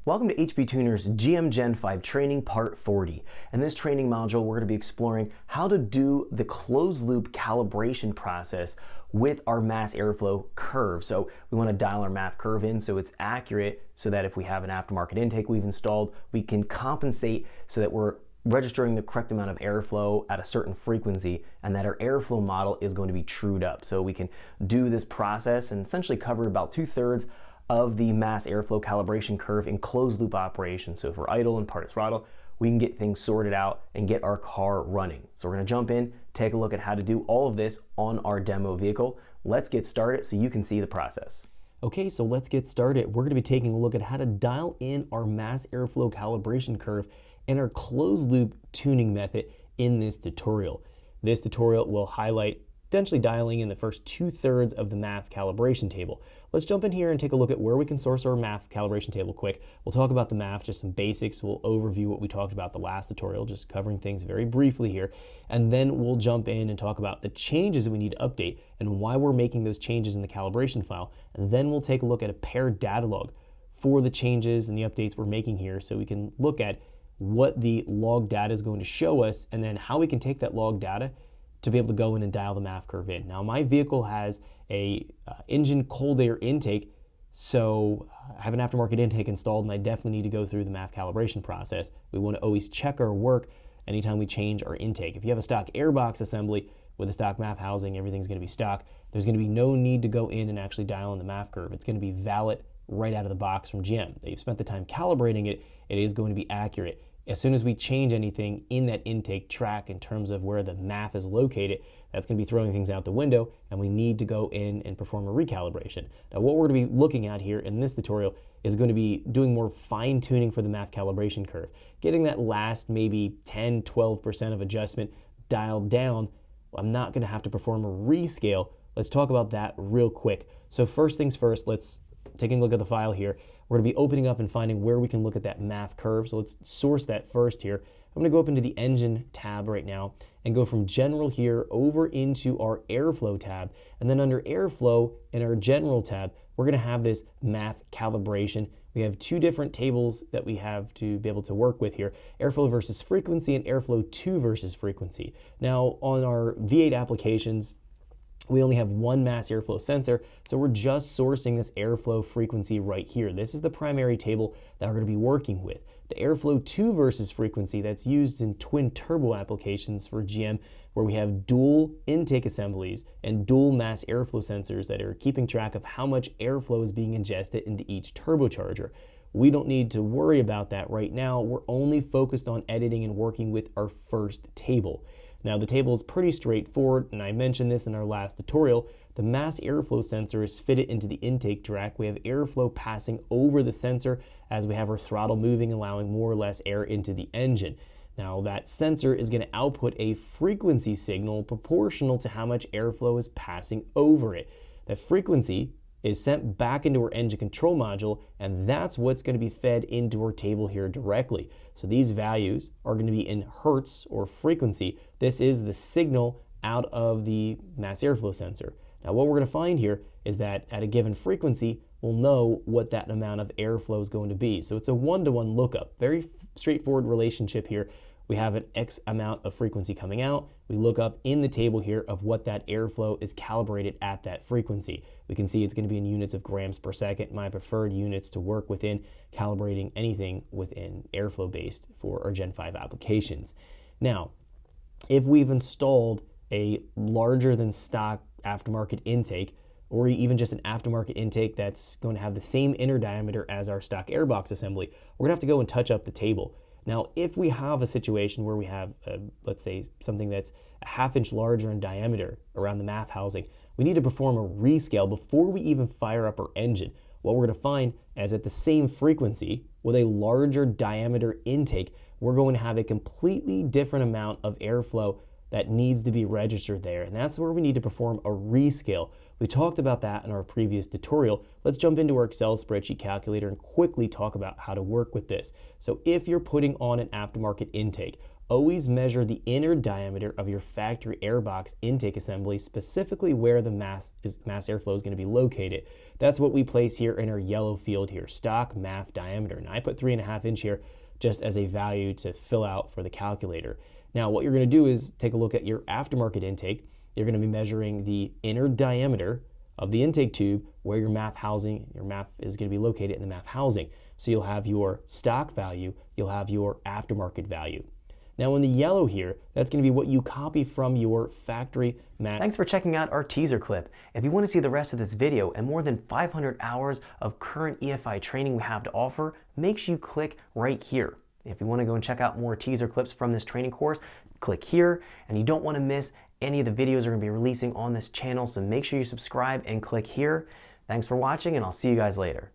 Welcome to HP Tuner's GM Gen 5 Training Part 40. In this training module, we're going to be exploring how to do the closed loop calibration process with our mass airflow curve. So we want to dial our MAF curve in so it's accurate, so that if we have an aftermarket intake we've installed, we can compensate so that we're registering the correct amount of airflow at a certain frequency, and that our airflow model is going to be trued up. So we can do this process and essentially cover about 2/3 of the mass airflow calibration curve in closed loop operation. So if we're idle and part of throttle, we can get things sorted out and get our car running. So we're gonna jump in, take a look at how to do all of this on our demo vehicle. Let's get started so you can see the process. Okay, so let's get started. We're gonna be taking a look at how to dial in our mass airflow calibration curve and our closed loop tuning method in this tutorial. This tutorial will highlight potentially dialing in the first 2/3 of the MAF calibration table. Let's jump in here and take a look at where we can source our MAF calibration table quick. We'll talk about the MAF, just some basics. We'll overview what we talked about the last tutorial, just covering things very briefly here. And then we'll jump in and talk about the changes that we need to update and why we're making those changes in the calibration file. And then we'll take a look at a paired data log for the changes and the updates we're making here, so we can look at what the log data is going to show us and then how we can take that log data to be able to go in and dial the MAF curve in. Now, my vehicle has a engine cold air intake, so I have an aftermarket intake installed, and I definitely need to go through the MAF calibration process. We want to always check our work anytime we change our intake. If you have a stock airbox assembly with a stock MAF housing, everything's going to be stock. There's going to be no need to go in and actually dial in the MAF curve. It's going to be valid right out of the box from GM. They've spent the time calibrating it. It is going to be accurate. As soon as we change anything in that intake track in terms of where the MAF is located, that's going to be throwing things out the window, and we need to go in and perform a recalibration. Now, what we're going to be looking at here in this tutorial is going to be doing more fine tuning for the MAF calibration curve, getting that last maybe 10-12% of adjustment dialed down. I'm not going to have to perform a rescale. Let's talk about that real quick. So first things first, let's take a look at the file here. We're going to be opening up and finding where we can look at that MAF curve. So let's source that first here. I'm going to go up into the engine tab right now and go from general here over into our airflow tab. And then under airflow in our general tab, we're going to have this MAF calibration. We have two different tables that we have to be able to work with here: airflow versus frequency and airflow to versus frequency. Now, on our V8 applications, we only have one mass airflow sensor, so we're just sourcing this airflow frequency right here. This is the primary table that we're going to be working with. The airflow to versus frequency, that's used in twin turbo applications for GM, where we have dual intake assemblies and dual mass airflow sensors that are keeping track of how much airflow is being ingested into each turbocharger. We don't need to worry about that right now. We're only focused on editing and working with our first table. Now, the table is pretty straightforward, and I mentioned this in our last tutorial. The mass airflow sensor is fitted into the intake track. We have airflow passing over the sensor as we have our throttle moving, allowing more or less air into the engine. Now, that sensor is going to output a frequency signal proportional to how much airflow is passing over it. That frequency is sent back into our engine control module, and that's what's going to be fed into our table here directly. So these values are going to be in hertz or frequency. This is the signal out of the mass airflow sensor. Now, what we're going to find here is that at a given frequency, we'll know what that amount of airflow is going to be. So it's a one-to-one lookup. Very straightforward relationship here. We have an X amount of frequency coming out. We look up in the table here of what that airflow is calibrated at that frequency. We can see it's going to be in units of grams per second. My preferred units to work within calibrating anything within airflow based for our Gen 5 applications. Now, if we've installed a larger than stock aftermarket intake, or even just an aftermarket intake that's going to have the same inner diameter as our stock airbox assembly, we're going to have to go and touch up the table. Now, if we have a situation where we have, let's say, something that's a 1/2 inch larger in diameter around the MAF housing, we need to perform a rescale before we even fire up our engine. What we're going to find is at the same frequency with a larger diameter intake, we're going to have a completely different amount of airflow that needs to be registered there, and that's where we need to perform a rescale. We talked about that in our previous tutorial. Let's jump into our Excel spreadsheet calculator and quickly talk about how to work with this. So if you're putting on an aftermarket intake, always measure the inner diameter of your factory airbox intake assembly, specifically where the mass airflow is going to be located. That's what we place here in our yellow field here, stock MAF diameter. Now I put 3.5 inch here just as a value to fill out for the calculator. Now what you're going to do is take a look at your aftermarket intake. You're going to be measuring the inner diameter of the intake tube where your MAF is going to be located in the MAF housing. So you'll have your stock value, you'll have your aftermarket value. Now in the yellow here, that's going to be what you copy from your factory MAF. Thanks for checking out our teaser clip. If you want to see the rest of this video and more than 500 hours of current EFI training we have to offer, make sure you click right here. If you want to go and check out more teaser clips from this training course, click here, and you don't want to miss any of the videos we're going to be releasing on this channel, so make sure you subscribe and click here. Thanks for watching, and I'll see you guys later.